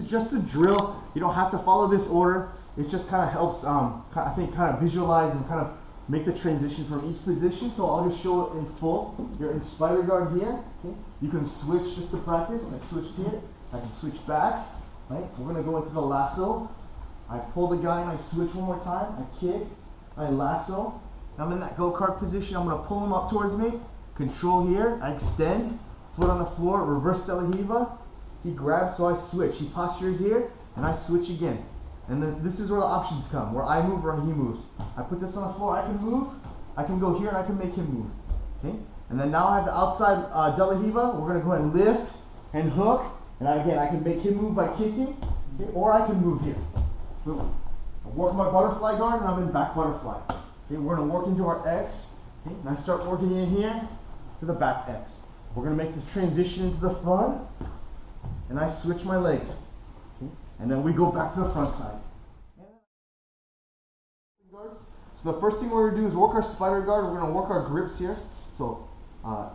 just a drill. You don't have to follow this order. It just kind of helps, I think, kind of visualize and kind of make the transition from each position. So I'll just show it in full. You're in spider guard here. Okay? You can switch just to practice. I switched here. I can switch back. Right? We're going to go into the lasso. I pull the guy and I switch one more time. I kick. I lasso. Now I'm in that go-kart position. I'm going to pull him up towards me. Control here. I extend. Foot on the floor. Reverse de la Riva. He grabs, so I switch. He postures here, and I switch again. And then this is where the options come, where I move or he moves. I put this on the floor. I can move. I can go here, and I can make him move. Okay? And then now I have the outside de la Riva. We're going to go ahead and lift and hook. And again, I can make him move by kicking, okay? Or I can move here. Boom. I work my butterfly guard, and I'm in back butterfly. Okay? We're going to work into our X. Okay? And I start working in here to the back X. We're going to make this transition into the front, and I switch my legs. Okay? And then we go back to the front side. So the first thing we're going to do is work our spider guard. We're going to work our grips here. So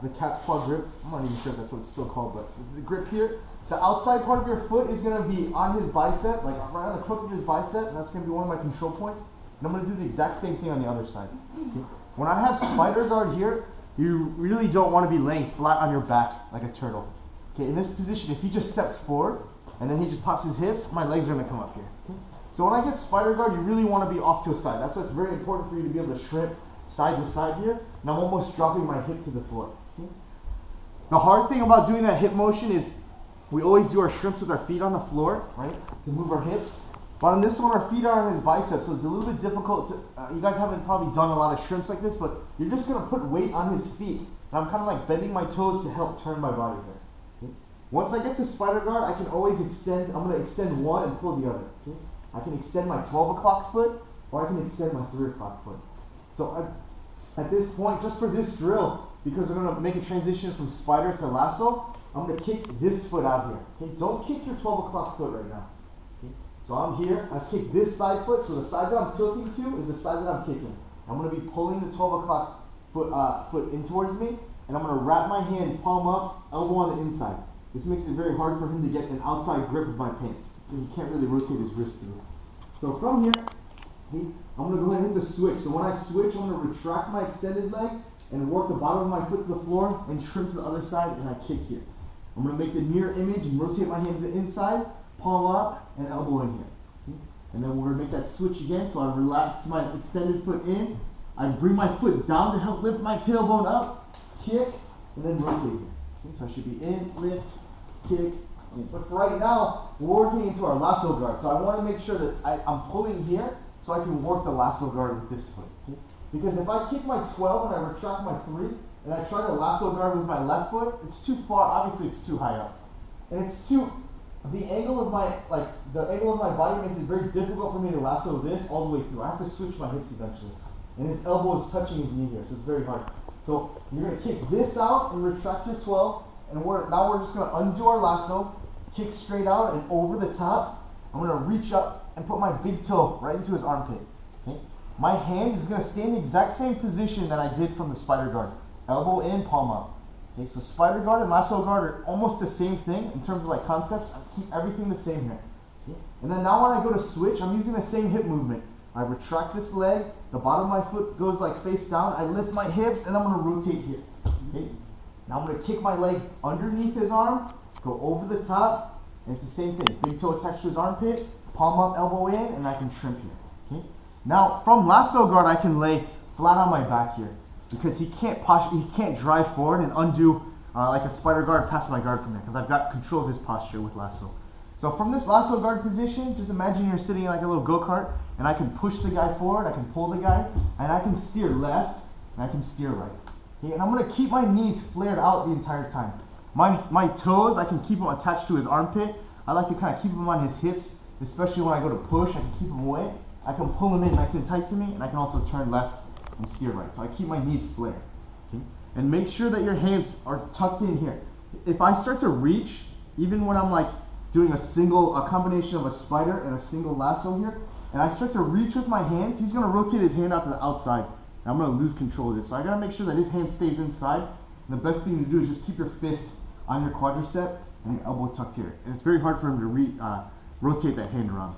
the cat's paw grip, I'm not even sure if that's what it's still called, but the grip here. The outside part of your foot is going to be on his bicep, like right on the crook of his bicep, and that's going to be one of my control points. And I'm going to do the exact same thing on the other side. Okay? When I have spider guard here, you really don't want to be laying flat on your back like a turtle. Okay, in this position, if he just steps forward and then he just pops his hips, my legs are going to come up here. Okay? So when I get spider guard, you really want to be off to a side. That's why it's very important for you to be able to shrimp side to side here. And I'm almost dropping my hip to the floor. Okay? The hard thing about doing that hip motion is we always do our shrimps with our feet on the floor, right, to move our hips. But on this one, our feet are on his biceps, so it's a little bit difficult to, you guys haven't probably done a lot of shrimps like this, but you're just going to put weight on his feet. And I'm kind of like bending my toes to help turn my body here. Okay? Once I get to spider guard, I can always extend. I'm going to extend one and pull the other. Okay? I can extend my 12 o'clock foot, or I can extend my 3 o'clock foot. So at this point, just for this drill, because we're going to make a transition from spider to lasso, I'm going to kick this foot out here. Okay? Don't kick your 12 o'clock foot right now. So I'm here, I kick this side foot, so the side that I'm tilting to is the side that I'm kicking. I'm going to be pulling the 12 o'clock foot in towards me, and I'm going to wrap my hand, palm up, elbow on the inside. This makes it very hard for him to get an outside grip of my pants. He can't really rotate his wrist through. So from here, I'm going to go ahead and hit the switch. So when I switch, I'm going to retract my extended leg and work the bottom of my foot to the floor and trim to the other side, and I kick here. I'm going to make the mirror image and rotate my hand to the inside, palm up, and elbow in here. Okay? And then we're going to make that switch again. So I relax my extended foot in. I bring my foot down to help lift my tailbone up, kick, and then rotate here. Okay? So I should be in, lift, kick, in. But for right now, we're working into our lasso guard. So I want to make sure that I'm pulling here so I can work the lasso guard with this foot. Okay? Because if I kick my 12 and I retract my 3, and I try to lasso guard with my left foot, it's too far. Obviously, it's too high up. And it's too... The angle of my body makes it very difficult for me to lasso this all the way through. I have to switch my hips eventually. And his elbow is touching his knee here, so it's very hard. So you're going to kick this out and retract your 12. And now we're just going to undo our lasso, kick straight out and over the top. I'm going to reach up and put my big toe right into his armpit. Okay? My hand is going to stay in the exact same position that I did from the spider guard. Elbow in, palm up. Okay, so spider guard and lasso guard are almost the same thing in terms of like concepts. I keep everything the same here. Okay? And then now when I go to switch, I'm using the same hip movement. I retract this leg, the bottom of my foot goes like face down, I lift my hips, and I'm going to rotate here. Okay? Now I'm going to kick my leg underneath his arm, go over the top, and it's the same thing. Big toe attached to his armpit, palm up, elbow in, and I can shrimp here. Okay? Now from lasso guard, I can lay flat on my back here. Because he can't drive forward and undo like a spider guard past my guard from there, because I've got control of his posture with lasso. So from this lasso guard position, just imagine you're sitting in like a little go-kart, and I can push the guy forward, I can pull the guy, and I can steer left, and I can steer right. Okay? And I'm going to keep my knees flared out the entire time. My toes, I can keep them attached to his armpit. I like to kind of keep them on his hips, especially when I go to push, I can keep them away. I can pull them in nice and tight to me, and I can also turn left and steer right. So I keep my knees flared. Okay? And make sure that your hands are tucked in here. If I start to reach, even when I'm like doing a combination of a spider and a single lasso here, and I start to reach with my hands, he's going to rotate his hand out to the outside. And I'm going to lose control of this. So I got to make sure that his hand stays inside. And the best thing to do is just keep your fist on your quadricep and your elbow tucked here. And it's very hard for him rotate that hand around.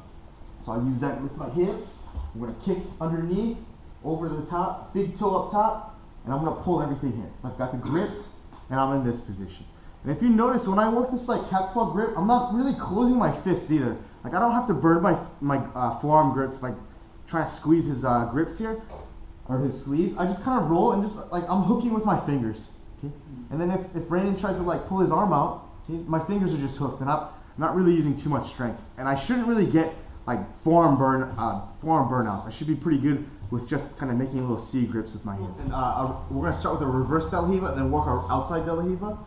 So I use that with my hips. I'm gonna kick underneath, over the top, big toe up top, and I'm gonna pull everything here. I've got the grips, and I'm in this position. And if you notice, when I work this like cat's paw grip, I'm not really closing my fist either. Like I don't have to burn my forearm grips by trying to squeeze his grips here, or his sleeves. I just kind of roll and just like I'm hooking with my fingers. Okay? And then if Brandon tries to like pull his arm out, okay, my fingers are just hooked, and I'm not really using too much strength. And I shouldn't really get like forearm burnouts. I should be pretty good with just kind of making little C grips with my hands. And we're gonna start with a reverse De La Riva and then work our outside De La Riva.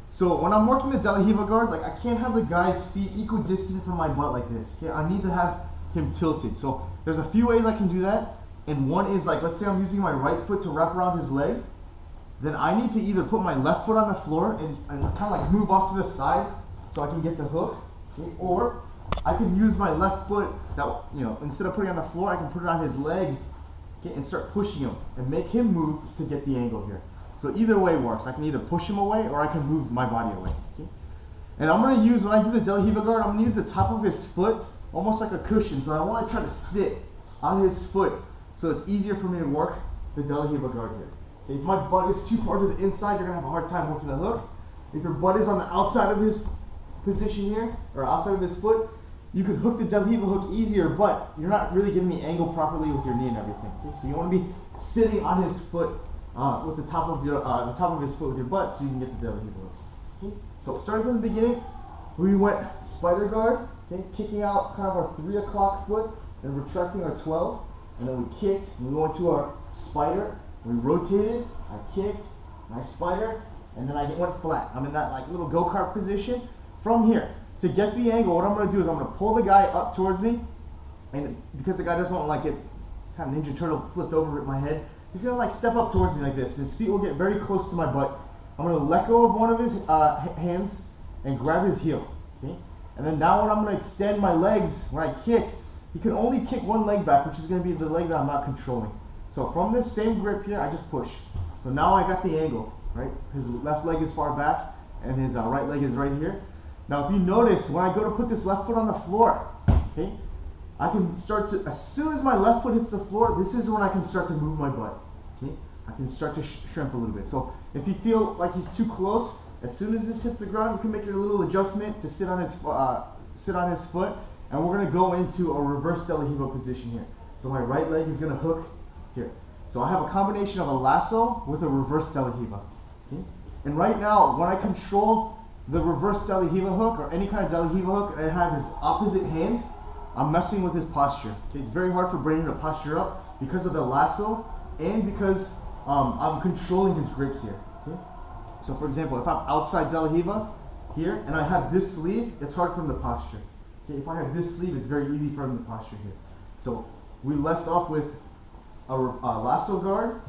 So when I'm working the De La Riva guard, like I can't have the guy's feet equidistant from my butt like this. Okay, I need to have him tilted. So there's a few ways I can do that. And one is like, let's say I'm using my right foot to wrap around his leg. Then I need to either put my left foot on the floor and kind of like move off to the side so I can get the hook. Okay? Or I can use my left foot that, you know, instead of putting it on the floor, I can put it on his leg, okay, and start pushing him and make him move to get the angle here. So either way works. I can either push him away or I can move my body away. Okay? And I'm gonna use, when I do the De La Riva guard, I'm gonna use the top of his foot almost like a cushion. So I wanna try to sit on his foot so it's easier for me to work the De La Riva guard here. Okay? If my butt is too far to the inside, you're gonna have a hard time working the hook. If your butt is on the outside of his position here, or outside of his foot, you can hook the De La Riva hook easier, but you're not really getting the angle properly with your knee and everything. Okay? So you wanna be sitting on his foot with the top of his foot with your butt, so you can get the De La Riva hooks. Okay? So starting from the beginning, we went spider guard, okay, kicking out kind of our 3 o'clock foot and retracting our 12, and then we kicked, and we went to our spider, we rotated, I kicked, and I spider, and then I went flat. I'm in that like little go-kart position. From here, to get the angle, what I'm gonna do is I'm gonna pull the guy up towards me, and because the guy doesn't want to like get kind of Ninja Turtle flipped over at my head, he's gonna like step up towards me like this. His feet will get very close to my butt. I'm gonna let go of one of his hands and grab his heel. Okay? And then now when I'm gonna extend my legs, when I kick, he can only kick one leg back, which is gonna be the leg that I'm not controlling. So from this same grip here, I just push. So now I got the angle, right? His left leg is far back, and his right leg is right here. Now if you notice, when I go to put this left foot on the floor, okay, I can start to, as soon as my left foot hits the floor, this is when I can start to move my butt. Okay? I can start to shrimp a little bit. So if you feel like he's too close, as soon as this hits the ground, you can make your little adjustment to sit on his foot, and we're gonna go into a reverse De La Riva position here. So my right leg is gonna hook here. So I have a combination of a lasso with a reverse De La Riva. Okay? And right now, when I control the reverse De La Riva hook or any kind of De La Riva hook, and I have his opposite hand, I'm messing with his posture. Okay? It's very hard for Brandon to posture up because of the lasso and because I'm controlling his grips here. Okay? So for example, if I'm outside De La Riva here and I have this sleeve, it's hard for him to posture. Okay? If I have this sleeve, it's very easy for him to posture here. So we left off with a lasso guard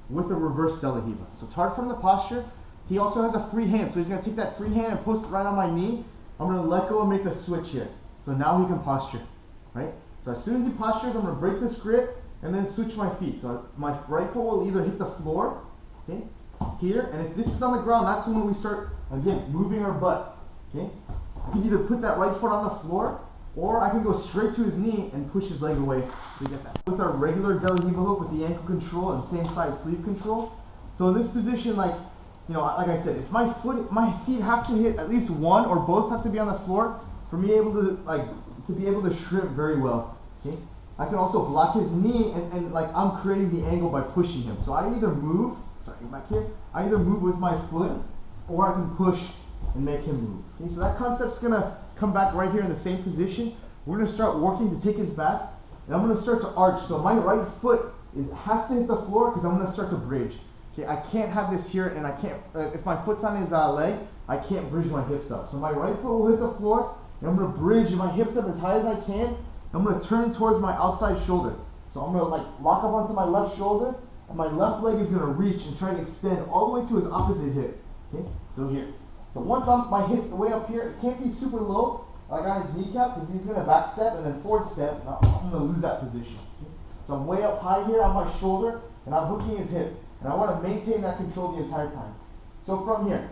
with a reverse De La Riva. So it's hard for him to posture. He also has a free hand, so he's gonna take that free hand and post it right on my knee. I'm gonna let go and make the switch here. So now he can posture, right? So as soon as he postures, I'm gonna break this grip and then switch my feet. So my right foot will either hit the floor, okay, here, and if this is on the ground, that's when we start, again, moving our butt, okay? I can either put that right foot on the floor, or I can go straight to his knee and push his leg away to get that. With our regular De La Riva hook with the ankle control and same side sleeve control. So in this position, like, you know, like I said, if my feet have to hit at least one or both have to be on the floor for me to be able to shrimp very well. Okay? I can also block his knee and like I'm creating the angle by pushing him. So I either move, back here, I either move with my foot or I can push and make him move. Okay? So that concept's gonna come back right here in the same position. We're gonna start working to take his back, and I'm gonna start to arch. So my right foot has to hit the floor because I'm gonna start to bridge. Okay, I can't have this here, and I can't, if my foot's on his leg, I can't bridge my hips up. So my right foot will hit the floor, and I'm gonna bridge my hips up as high as I can. I'm gonna turn towards my outside shoulder. So I'm gonna like lock up onto my left shoulder, and my left leg is gonna reach and try to extend all the way to his opposite hip. Okay, so here. So once my hip way up here, it can't be super low, like on his kneecap, because he's gonna back step and then forward step, and I'm gonna lose that position. Okay? So I'm way up high here on my shoulder, and I'm hooking his hip. And I want to maintain that control the entire time. So from here,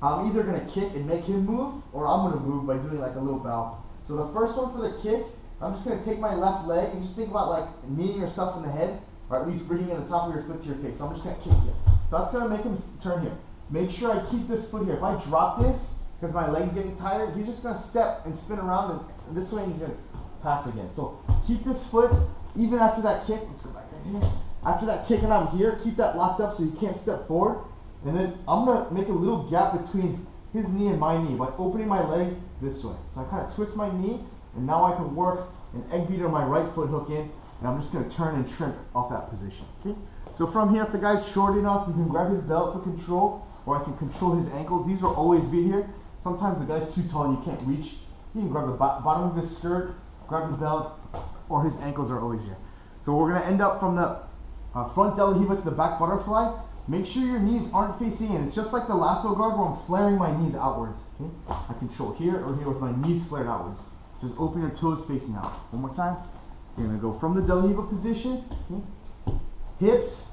I'm either going to kick and make him move, or I'm going to move by doing like a little bow. So the first one for the kick, I'm just gonna take my left leg and just think about like kneeing yourself in the head, or at least bringing the top of your foot to your face. So I'm just gonna kick here. So that's gonna make him turn here. Make sure I keep this foot here. If I drop this, because my leg's getting tired, he's just gonna step and spin around, and this way he's gonna pass again. So keep this foot, even after that kick, let's go back right here. After that kick and I'm here, keep that locked up so you can't step forward. And then I'm gonna make a little gap between his knee and my knee by opening my leg this way. So I kind of twist my knee, and now I can work an egg beater my right foot hook in, and I'm just gonna turn and shrimp off that position. Okay? So from here, if the guy's short enough, you can grab his belt for control, or I can control his ankles. These will always be here. Sometimes the guy's too tall and you can't reach. You can grab the bottom of his skirt, grab the belt, or his ankles are always here. So we're gonna end up from the front de la Riva to the back butterfly. Make sure your knees aren't facing in. It's just like the lasso guard where I'm flaring my knees outwards. Okay? I control here or here with my knees flared outwards. Just open your toes facing out. One more time. You're gonna go from the de la Riva position. Okay? Hips,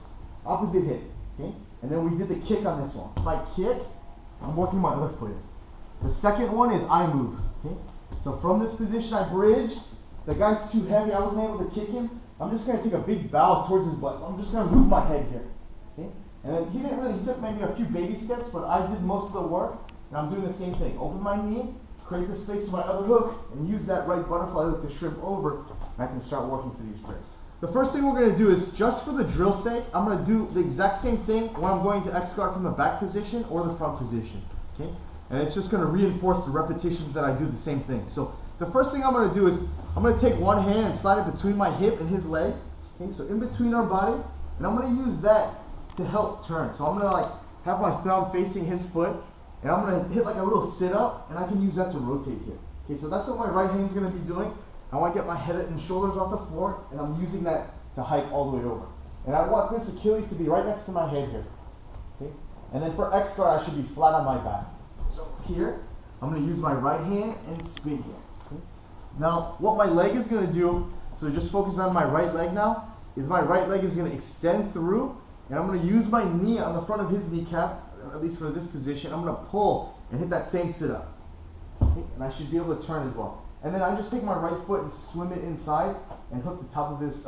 opposite hip. Okay? And then we did the kick on this one. If I kick, I'm working my other foot. The second one is I move. Okay? So from this position, I bridged. The guy's too heavy. I wasn't able to kick him. I'm just gonna take a big bow towards his butt. So I'm just gonna move my head here. Okay? And then he took maybe a few baby steps, but I did most of the work. And I'm doing the same thing. Open my knee, create the space for my other hook, and use that right butterfly hook to shrimp over, and I can start working for these grips. The first thing we're gonna do is, just for the drill sake, I'm gonna do the exact same thing when I'm going to X guard from the back position or the front position. Okay? And it's just gonna reinforce the repetitions that I do the same thing. So the first thing I'm gonna do is, I'm gonna take one hand and slide it between my hip and his leg. Okay? So in between our body, and I'm gonna use that to help turn. So I'm gonna like have my thumb facing his foot, and I'm gonna hit like a little sit up, and I can use that to rotate here. Okay, so that's what my right hand's gonna be doing. I wanna get my head and shoulders off the floor, and I'm using that to hike all the way over. And I want this Achilles to be right next to my head here. Okay, and then for X guard, I should be flat on my back. So here, I'm gonna use my right hand and spin here. Okay? Now, what my leg is gonna do, so just focus on my right leg now, is my right leg is gonna extend through, and I'm going to use my knee on the front of his kneecap, at least for this position. I'm going to pull and hit that same sit-up. Okay? And I should be able to turn as well. And then I just take my right foot and swim it inside and hook the top of his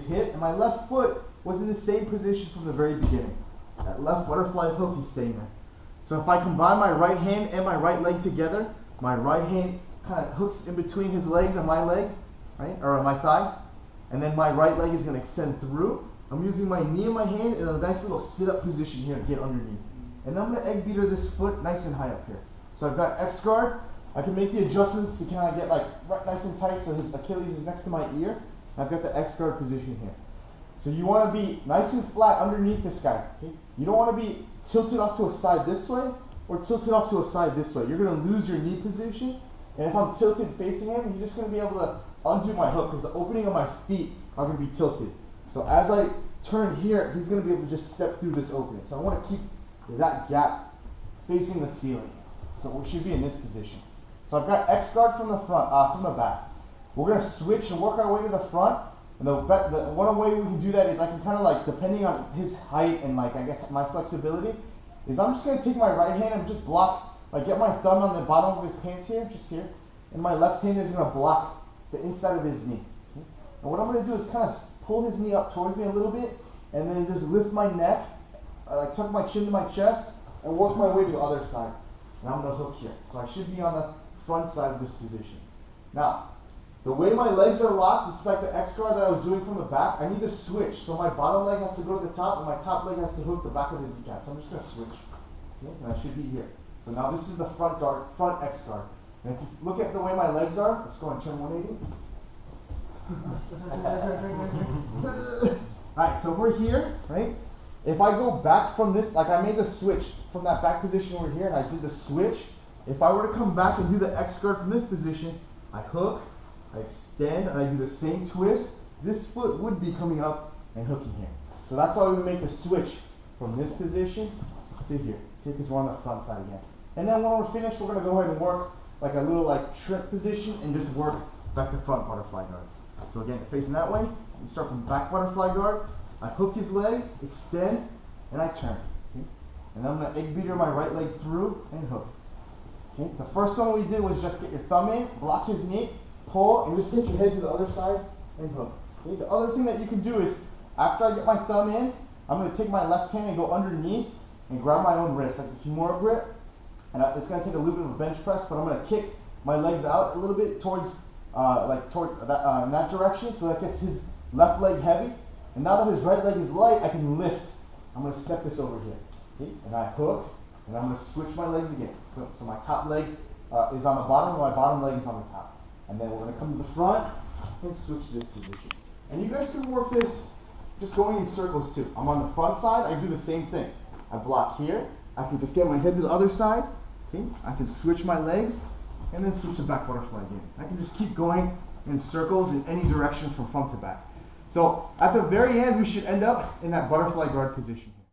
hip. And my left foot was in the same position from the very beginning. That left butterfly hook is staying there. So if I combine my right hand and my right leg together, my right hand kind of hooks in between his legs and my leg, right, or my thigh. And then my right leg is going to extend through. I'm using my knee in my hand in a nice little sit-up position here to get underneath. And then I'm going to egg beater this foot nice and high up here. So I've got X guard. I can make the adjustments to kind of get like right nice and tight so his Achilles is next to my ear. And I've got the X guard position here. So you want to be nice and flat underneath this guy. Okay? You don't want to be tilted off to a side this way or tilted off to a side this way. You're going to lose your knee position. And if I'm tilted facing him, he's just going to be able to undo my hook because the opening of my feet are going to be tilted. So as I turn here, he's going to be able to just step through this opening. So I want to keep that gap facing the ceiling. So we should be in this position. So I've got X guard from the front, from the back. We're going to switch and work our way to the front. And the one way we can do that is I can kind of like, depending on his height and like I guess my flexibility, is I'm just going to take my right hand and just block, like get my thumb on the bottom of his pants here, just here, and my left hand is going to block the inside of his knee. Okay? And what I'm going to do is kind of pull his knee up towards me a little bit, and then just lift my neck, like tuck my chin to my chest, and work my way to the other side. And I'm going to hook here. So I should be on the front side of this position. Now, the way my legs are locked, it's like the X guard that I was doing from the back. I need to switch. So my bottom leg has to go to the top, and my top leg has to hook the back of his kneecap. So I'm just going to switch. Okay? And I should be here. So now this is the front X guard. And if you look at the way my legs are, let's go and turn 180. Alright, so we're here, right? If I go back from this, like I made the switch from that back position over here, and I did the switch. If I were to come back and do the X guard from this position, I hook, I extend, and I do the same twist. This foot would be coming up and hooking here. So that's why we make the switch from this position to here. Okay, because we're on the front side again. And then when we're finished, we're going to go ahead and work like a little like shrimp position and just work back to front butterfly guard. So again, facing that way, we start from back butterfly guard. I hook his leg, extend, and I turn. Okay? And I'm going to egg beater my right leg through and hook. Okay? The first one we did was just get your thumb in, block his knee, pull, and just get your head to the other side and hook. Okay? The other thing that you can do is, after I get my thumb in, I'm going to take my left hand and go underneath and grab my own wrist, like a Kimura grip. And it's going to take a little bit of a bench press, but I'm going to kick my legs out a little bit towards, in that direction, so that gets his left leg heavy. And now that his right leg is light, I can lift. I'm going to step this over here. Okay? And I hook, and I'm going to switch my legs again. So my top leg is on the bottom, and my bottom leg is on the top. And then we're going to come to the front and switch this position. And you guys can work this just going in circles too. I'm on the front side, I do the same thing. I block here, I can just get my head to the other side. Okay? I can switch my legs, and then switch the back butterfly again. I can just keep going in circles in any direction from front to back. So at the very end, we should end up in that butterfly guard position here.